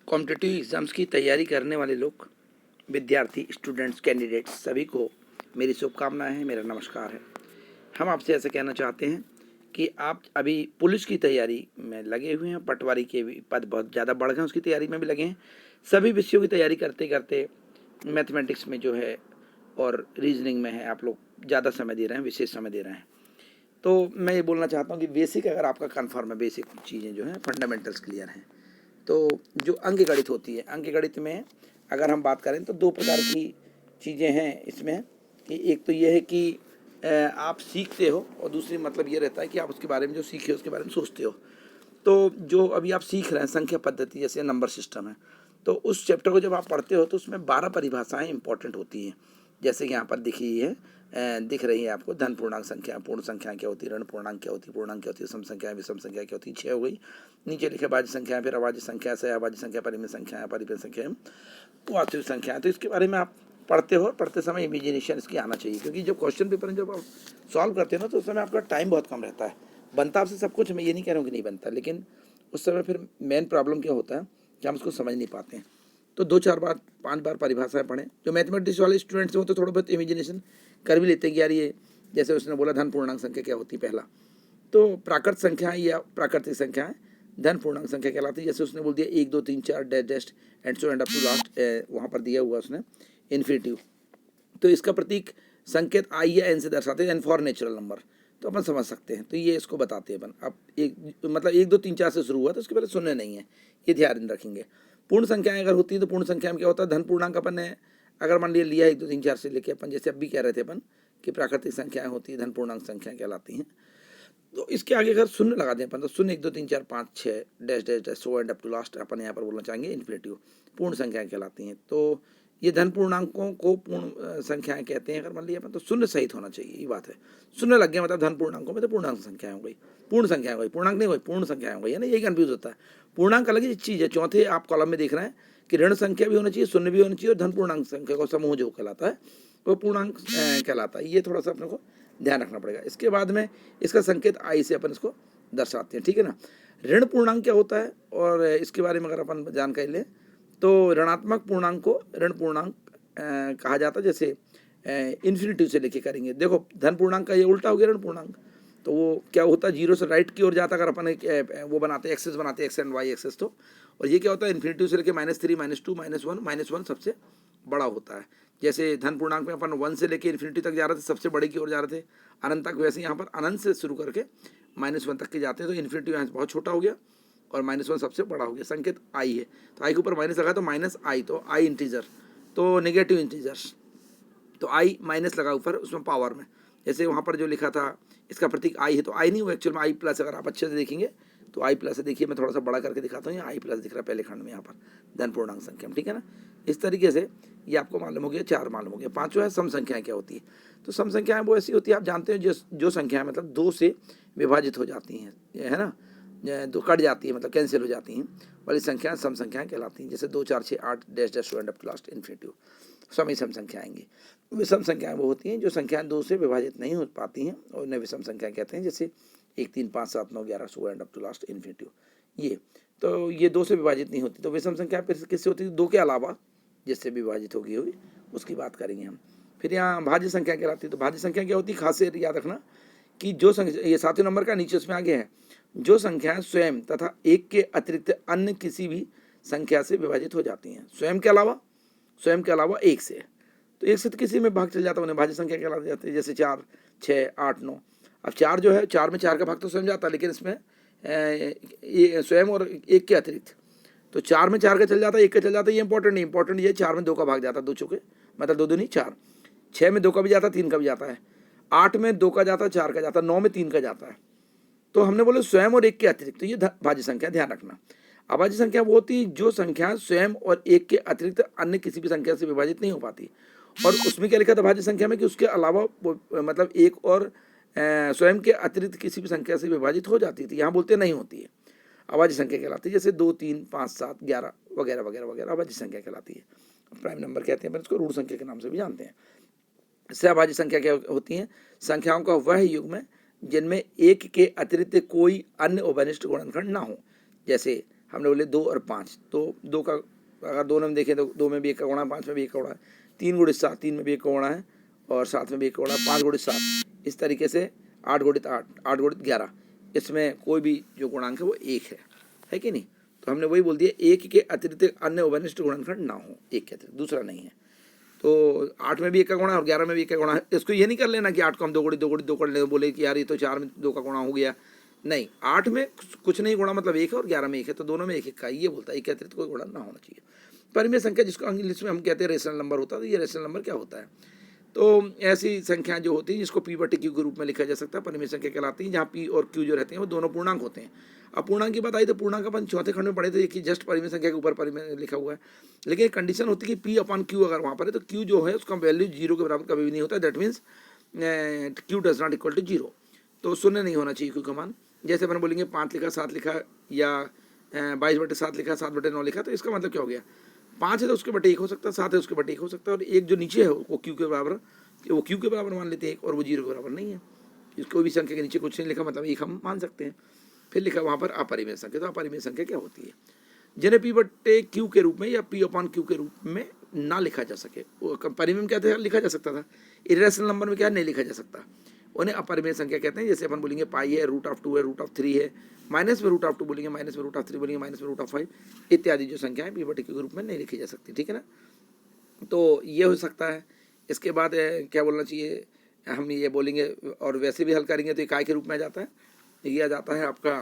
Competitive exams की तैयारी करने वाले लोग, विद्यार्थी, स्टूडेंट्स, कैंडिडेट्स सभी को मेरी शुभकामनाएं हैं, मेरा नमस्कार है। हम आपसे ऐसे कहना चाहते हैं कि आप अभी पुलिस की तैयारी में लगे हुए हैं, पटवारी के भी पद बहुत ज़्यादा बढ़ गए हैं, उसकी तैयारी में भी लगे हैं। सभी विषयों की तैयारी करते करते मैथमेटिक्स में जो है और रीजनिंग में है, आप लोग ज़्यादा समय दे रहे हैं, विशेष समय दे रहे हैं। तो मैं ये बोलना चाहता हूँ कि बेसिक अगर आपका कन्फर्म है, बेसिक चीज़ें जो हैं फंडामेंटल्स क्लियर हैं, तो जो अंकगणित होती है, अंकगणित में अगर हम बात करें तो दो प्रकार की चीज़ें हैं इसमें कि एक तो ये है कि आप सीखते हो और दूसरी मतलब ये रहता है कि आप उसके बारे में जो सीखे उसके बारे में सोचते हो। तो जो अभी आप सीख रहे हैं संख्या पद्धति जैसे नंबर सिस्टम है, तो उस चैप्टर को जब आप पढ़ते हो तो उसमें 12 परिभाषाएं इंपॉर्टेंट होती हैं। जैसे कि यहाँ पर दिख रही है आपको धन पूर्णांक संख्या, पूर्ण संख्या क्या होती है, ऋण पूर्णांक क्या होती है, पूर्णांक क्या होती है, सम संख्या, विषम संख्या क्या होती है, 6 हो गई। नीचे लिखे भाज्य संख्या, फिर अभाज्य संख्या, सहअभाज्य संख्या, परिमित संख्या, परिमित संख्या, वास्तविक संख्या। तो इसके बारे में आप पढ़ते हो, पढ़ते समय इमेजिनेशन इसकी आना चाहिए, क्योंकि जब क्वेश्चन पेपर में जब आप सॉल्व करते हो ना तो उस समय आपका टाइम बहुत कम रहता है। बनता आपसे सब कुछ, मैं ये नहीं कह रहा हूँ कि नहीं बनता, लेकिन उस समय फिर मेन प्रॉब्लम क्या होता है कि हम उसको समझ नहीं पाते हैं। तो 2-4 बार 5 बार परिभाषाएं पढ़ें। जो मैथमेटिक्स वाले स्टूडेंट्स हैं वो तो थोड़ा बहुत इमेजिनेशन कर भी लेते हैं कि यार ये जैसे उसने बोला धन पूर्णांक संख्या क्या होती है पहला, तो प्राकृत संख्या या प्राकृतिक संख्या है धन पूर्णांक संख्या कहलाती है। जैसे उसने बोल दिया 1 2 3 4 dash dash and so and up to last, वहाँ पर दिया हुआ उसने इन्फिनिटिव, तो इसका प्रतीक संकेत आई या एन से दर्शाते हैं, एन फॉर नेचुरल नंबर, तो अपन समझ सकते हैं। तो ये इसको बताते हैं अपन। अब एक मतलब 1 2 3 4 से शुरू हुआ तो उसके पहले शून्य नहीं है, ये ध्यान रखेंगे। पूर्ण संख्याएं अगर होती है तो पूर्ण संख्या में क्या होता है, धन पूर्णांक अपन ने अगर मान लिया 1 2 3 4 से लेके अपन जैसे अब भी कह रहे थे अपन कि प्राकृतिक संख्याएं होती है धन पूर्णांक संख्या कहलाती हैं। तो इसके आगे अगर शून्य लगा दें अपन तो शून्य 1 2 3 4 5 6 dash dash dash so and up to last, अपन यहाँ पर बोलना चाहेंगे इन्फिनिटिव, पूर्ण संख्याएं कहलाती हैं। तो ये धन पूर्णांकों को पूर्ण संख्याएं कहते हैं। अगर मान लिया अपन तो शून्य सहित होना चाहिए, ये बात है। शून्य लग गया मतलब धन पूर्णांकों में तो पूर्णांक संख्याएं हो गई, पूर्ण संख्या हो गई, पूर्णांक नहीं हो गई, पूर्ण संख्याएं हो गई, है ना, यही कन्फ्यूज होता है। पूर्णांक अलग ही चीज़ है। चौथे आप कॉलम में देख रहे हैं कि ऋण संख्या भी होना चाहिए, शून्य भी होना चाहिए, और धन पूर्णांक संख्या का समूह जो कहलाता है वो पूर्णांक कहलाता है। ये थोड़ा सा अपने को ध्यान रखना पड़ेगा। इसके बाद में इसका संकेत आई से अपन इसको दर्शाते हैं, ठीक है ना। ऋण पूर्णांक क्या होता है और इसके बारे में अगर अपन जानकारी लें तो ऋणात्मक पूर्णांक को ऋण पूर्णांक कहा जाता है। जैसे इन्फिनिटिव से लेके करेंगे, देखो धन पूर्णांक का ये उल्टा हो गया ऋण पूर्णांक, तो वो क्या होता है, जीरो से राइट की ओर जाता अगर अपन वो बनाते एक्सेस बनाते एक्स एंड वाई एक्सेस तो, और ये क्या होता है इन्फिनिटिव से लेके -3 -2 -1 सबसे बड़ा होता है। जैसे धन पूर्णांक में अपन 1 से लेके इन्फिनिटी तक जा रहे थे, सबसे बड़े की ओर जा रहे थे अनंत तक, वैसे यहाँ पर अनंत से शुरू करके -1 तक के जाते हैं। तो इन्फिनिटी यहाँ बहुत छोटा हो गया और -1 सबसे बड़ा हो गया। संकेत आई है तो आई के ऊपर माइनस लगा तो माइनस आई, तो आई इंटीजर, तो नेगेटिव इंटीजर्स, तो आई माइनस लगा ऊपर उसमें पावर में। जैसे वहाँ पर जो लिखा था इसका प्रतीक आई है तो आई नहीं हुआ एक्चुअल में आई प्लस। अगर आप अच्छे से देखेंगे तो आई प्लस है। देखिए मैं थोड़ा सा बड़ा करके दिखाता हूँ, यहाँ आई प्लस दिख रहा है पहले खंड में यहाँ पर धन पूर्णांक संख्या में, ठीक है ना। इस तरीके से ये आपको मालूम हो गया, 4 मालूम हो गया। 5वां है सम संख्याएं क्या होती है। तो सम संख्याएं वो ऐसी होती है, आप जानते हैं जो संख्याएं मतलब 2 से विभाजित हो जाती हैं, है ना, तो कट जाती है मतलब कैंसिल हो जाती हैं वाली संख्याएं सम संख्याएं कहलाती हैं। जैसे 2 4 6 8 dash dash and up to last infinitive, सम संख्या आएंगी। विषम संख्याएं वो होती हैं जो संख्याएं 2 से विभाजित नहीं हो पाती हैं और उन्हें विषम संख्या कहते हैं। जैसे 1 3 5 7 9 11 so and up to last infinitive, ये तो ये 2 से विभाजित नहीं होती। तो विषम संख्या फिर किससे होती है, 2 के अलावा जिससे विभाजित होगी उसकी बात करेंगे हम। फिर यहाँ भाज्य संख्या कहलाती है। तो भाज्य संख्या क्या होती है, खास याद रखना कि जो संख्या, ये 7वें नंबर का नीचे उसमें आगे है, जो संख्याएं स्वयं तथा 1 के अतिरिक्त अन्य किसी भी संख्या से विभाजित हो जाती हैं। स्वयं के अलावा 1 से, तो 1 से तो किसी में भाग चल जाता है, उन्हें भाज्य संख्या कहलाती जाती है। जैसे 4 6 8 9, अब 4 जो है 4 में 4 का भाग तो स्वयं जाता है, लेकिन इसमें ये स्वयं और 1 के अतिरिक्त, तो 4 में 4 का चल जाता है, 1 का चल जाता है। ये इंपॉर्टेंट नहीं, इंपॉर्टेंट ये 4 में 2 का भाग जाता है, 2 चौके मतलब 2 दूनी 4, 6 में 2 का भी जाता है, 3 का भी जाता है, 8 में 2 का जाता है, 4 का जाता है, 9 में 3 का जाता है। तो हमने बोले स्वयं और 1 के अतिरिक्त, तो ये भाज्य संख्या ध्यान रखना। अभाज्य संख्या वो होती है जो संख्या स्वयं और 1 के अतिरिक्त अन्य किसी भी संख्या से विभाजित नहीं हो पाती। और उसमें क्या लिखा था भाज्य संख्या में कि उसके अलावा मतलब 1 और स्वयं के अतिरिक्त किसी भी संख्या से विभाजित हो जाती थी, यहाँ बोलते नहीं होती है, अभाज्य संख्या कहलाती है। जैसे 2 3 5 7 11 वगैरह वगैरह वगैरह अभाज्य संख्या कहलाती है। प्राइम नंबर कहते हैं, पर इसको ऋण संख्या के नाम से भी जानते हैं। इससे अभाज्य संख्या क्या होती है, संख्याओं का वह युग्म जिनमें 1 के अतिरिक्त कोई अन्य उभयनिष्ठ गुणनखंड ना हो। जैसे हमने बोले 2 और 5, तो 2 का अगर दोनों में देखें तो 2 में भी 1 का गुणा है, 5 में भी 1 का गुणा है, 3 गुणित 7, 3 में भी 1 का गुणा है और 7 में भी 1 का गुणा है, 5 गुणित 7, इस तरीके से 8 गुणित 8, 8 गुणित 11, इसमें कोई भी जो गुणांक है वो 1 है कि नहीं। तो हमने वही बोल दिया 1 के अतिरिक्त अन्य उभयनिष्ठ गुणनखंड ना हो, 1 के अतिरिक्त दूसरा नहीं है। तो 8 में भी 1 का गुणा है और 11 में भी 1 का गुणा है। इसको ये नहीं कर लेना कि 8 को हम 2 गुणित 2 गुणित 2 कर ले, बोले कि यार ये तो 4 में 2 का गुणा हो गया, नहीं, 8 में कुछ नहीं गुणा मतलब 1 है और 11 में 1 है, तो दोनों में 1 1 का ये बोलता है, 1 के अतिरिक्त कोई गुणा ना होना चाहिए। परिमेय संख्या जिसको इंग्लिश में हम कहते हैं रेशनल नंबर होता है, तो ये रेशनल नंबर क्या होता है, तो ऐसी संख्याएं जो होती हैं जिसको पी बटे क्यू के रूप में लिखा जा सकता है परिमेय संख्या कहलाती है, जहाँ पी और क्यू जो रहते हैं वो दोनों पूर्णांक होते हैं। अब पूर्णांक की बात आई तो पूर्णांक अपन चौथे खंड में पढ़े थे कि जस्ट परिमेय संख्या के ऊपर परिमेय लिखा हुआ है, लेकिन एक कंडीशन होती है कि पी अपॉन क्यू अगर वहाँ पर है तो क्यू जो है उसका वैल्यू 0 के बराबर कभी भी नहीं होता, that means Q does not equal to 0, तो शून्य नहीं होना चाहिए क्यू का मान। जैसे अपन बोलेंगे 5 लिखा 7 लिखा या 22/7 लिखा 7/9 लिखा, तो इसका मतलब क्या हो गया, 5 है तो उसके बटे 1 हो सकता है, 7 है उसके बटे 1 हो सकता है, और एक जो नीचे है वो क्यू के बराबर, वो क्यू के बराबर मान लेते हैं और वो 0 के बराबर नहीं है। कोई भी संख्या के नीचे कुछ नहीं लिखा मतलब 1 हम मान सकते हैं। फिर लिखा वहाँ पर अपरिमेय संख्या, तो अपरिमेय संख्या क्या होती है, जिन्हें पी बटे क्यू के रूप में या पी अपॉन क्यू के रूप में ना लिखा जा सके। परिमेय में क्या था, लिखा जा सकता था, इरेशनल नंबर में क्या नहीं लिखा जा सकता, उन्हें अपरिमेय संख्या कहते हैं। जैसे अपन बोलेंगे पाई है, √2 है, √3 है, माइनस में √2 बोलेंगे, माइनस में √3 बोलेंगे, माइनस में √5 इत्यादि जो संख्याएं पी बटे क्यू के रूप में नहीं लिखी जा सकती, ठीक है ना। तो ये हो सकता है। इसके बाद क्या बोलना चाहिए, हम ये बोलेंगे और वैसे भी हल करेंगे तो इकाई के रूप में आ जाता है, ये आ जाता है आपका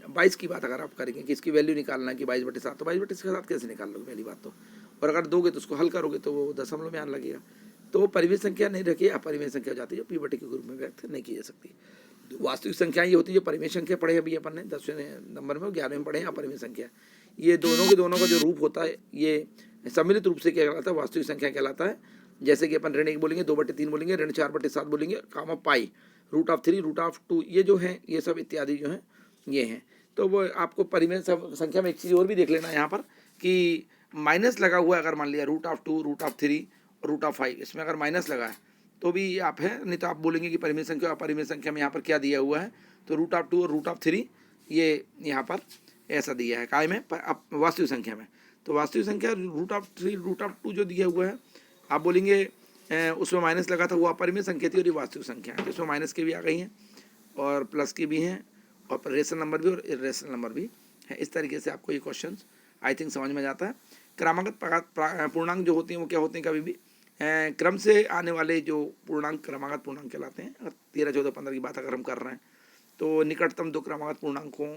22 की बात अगर आप करेंगे कि इसकी वैल्यू निकालना है कि 22/7, तो 22/7 कैसे निकाल लोगे पहली बात तो, और अगर दोगे तो उसको हल करोगे तो वो दशमलव में आने लगेगा, तो वो परिमेय संख्या नहीं रखी, अपरिमेय संख्या हो जाती है जो पी बटे क्यू के रूप में व्यक्त नहीं की जा सकती। वास्तविक संख्या ये होती है जो परिमेय संख्या पढ़े अभी अपन ने 10वें नंबर में, 11वें में पढ़े हैं अपरिमेय संख्या। ये दोनों के दोनों का जो रूप होता है ये सम्मिलित रूप से क्या कहलाता है, वास्तविक संख्या कहलाता है। जैसे कि अपन ऋण 1 बोलेंगे, 2/3 बोलेंगे, ऋण 4/7 बोलेंगे, कामा पाई, √3 √2 ये जो है ये सब इत्यादि जो हैं ये हैं। तो वो आपको परिमेय संख्या में एक चीज़ और भी देख लेना है यहाँ पर कि माइनस लगा हुआ है, अगर मान लिया √2 √3 √5 इसमें अगर माइनस लगा है तो भी आप है, नहीं तो आप बोलेंगे कि परिमेय संख्या अपरिमेय संख्या में यहाँ पर क्या दिया हुआ है, तो √2 और √3 ये यहाँ पर ऐसा दिया है काय में वास्तविक संख्या में। तो वास्तविक संख्या √3 √2 जो दिया हुआ है आप बोलेंगे उसमें माइनस लगा था वो अपरिमेय संख्या थी और ये वास्तविक संख्या है, जिसमें माइनस की भी आ गई हैं और प्लस की भी हैं और रेशनल नंबर भी और इरेशनल नंबर भी है। इस तरीके से आपको ये क्वेश्चन आई थिंक समझ में जाता है। क्रमागत पूर्णांक जो होते हैं वो क्या होते हैं, कभी भी क्रम से आने वाले जो पूर्णांक क्रमागत पूर्णांक कहलाते हैं। 13 14 15 की बात अगर हम कर रहे हैं तो निकटतम 2 क्रमागत पूर्णांकों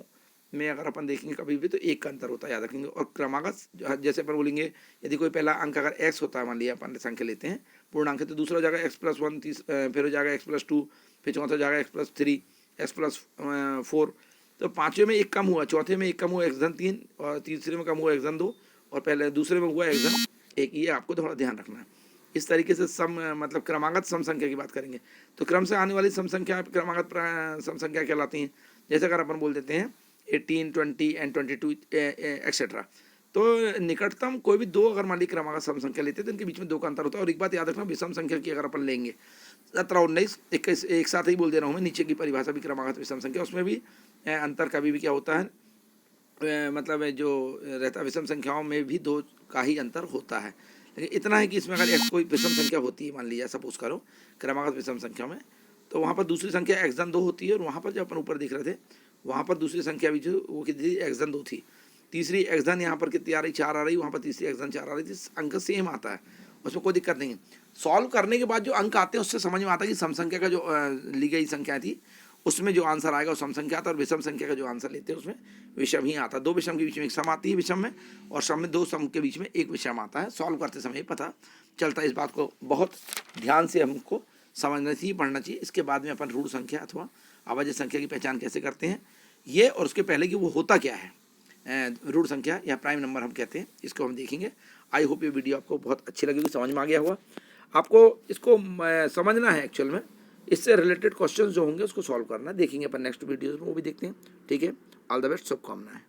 में अगर अपन देखेंगे कभी भी तो 1 का अंतर होता है, याद रखेंगे। और क्रमागत जैसे अपन बोलेंगे यदि कोई पहला अंक अगर x होता है, मान लिया अपन संख्या लेते हैं पूर्णांक है, तो दूसरा हो जाएगा x+1, फिर हो जाएगा x+2, फिर चौथा हो जाएगा x+3, x+4, तो पाँचवें में 1 कम हुआ, चौथे में 1 कम हुआ x3 और तीसरे में कम हुआ x2 और पहले दूसरे में हुआ x1, ये आपको थोड़ा ध्यान रखना है। इस तरीके से सम मतलब क्रमागत सम संख्या की बात करेंगे तो क्रम से आने वाली सम संख्या क्रमागत सम संख्या कहलाती हैं। जैसे अगर अपन बोल देते हैं 18, 20 एंड 22 एक्सेट्रा, तो निकटतम कोई भी 2 अगर मान ली क्रमागत सम संख्या लेते हैं तो इनके बीच में 2 का अंतर होता है। और एक बात याद रखना, विषम संख्या की अगर अपन लेंगे 17, 19, 21 एक साथ ही बोल दे रहा हूँ मैं, नीचे की परिभाषा भी क्रमागत विषम संख्या, उसमें भी अंतर कभी भी क्या होता है, मतलब जो रहता है विषम संख्याओं में भी 2 का ही अंतर होता है। लेकिन इतना है कि इसमें अगर कोई विषम संख्या होती है, मान लीजिए सपोज करो क्रमागत विषम संख्या में, तो वहाँ पर दूसरी संख्या x2 होती है और वहाँ पर जो अपन ऊपर दिख रहे थे वहाँ पर दूसरी संख्या भी जो वो कितनी x2 थी, तीसरी x यहाँ पर कितनी आ रही 4 आ रही, वहाँ पर तीसरी x 4 आ रही थी, अंक सेम आता है, उसमें कोई दिक्कत नहीं है। सॉल्व करने के बाद जो अंक आते हैं उससे समझ में आता है कि सम संख्या का जो ली गई संख्या थी उसमें जो आंसर आएगा वो सम संख्या आता है, और विषम संख्या का जो आंसर लेते हैं उसमें विषम ही आता है। 2 विषम के बीच में एक सम आती है विषम में, और सम में 2 सम के बीच में एक विषम आता है। सॉल्व करते समय पता चलता है। इस बात को बहुत ध्यान से हमको समझना चाहिए, पढ़ना चाहिए। इसके बाद में अपन ऋण संख्या अथवा अभाज्य संख्या की पहचान कैसे करते हैं ये, और उसके पहले कि वो होता क्या है ऋण संख्या या प्राइम नंबर हम कहते हैं, इसको हम देखेंगे। आई होप ये वीडियो आपको बहुत अच्छी लगेगी, समझ में आ गया होगा। आपको इसको समझना है एक्चुअल में, इससे रिलेटेड क्वेश्चंस जो होंगे उसको सॉल्व करना है, देखेंगे अपन नेक्स्ट वीडियोस में, वो भी देखते हैं। ठीक है, ऑल द बेस्ट, शुभकामनाएं।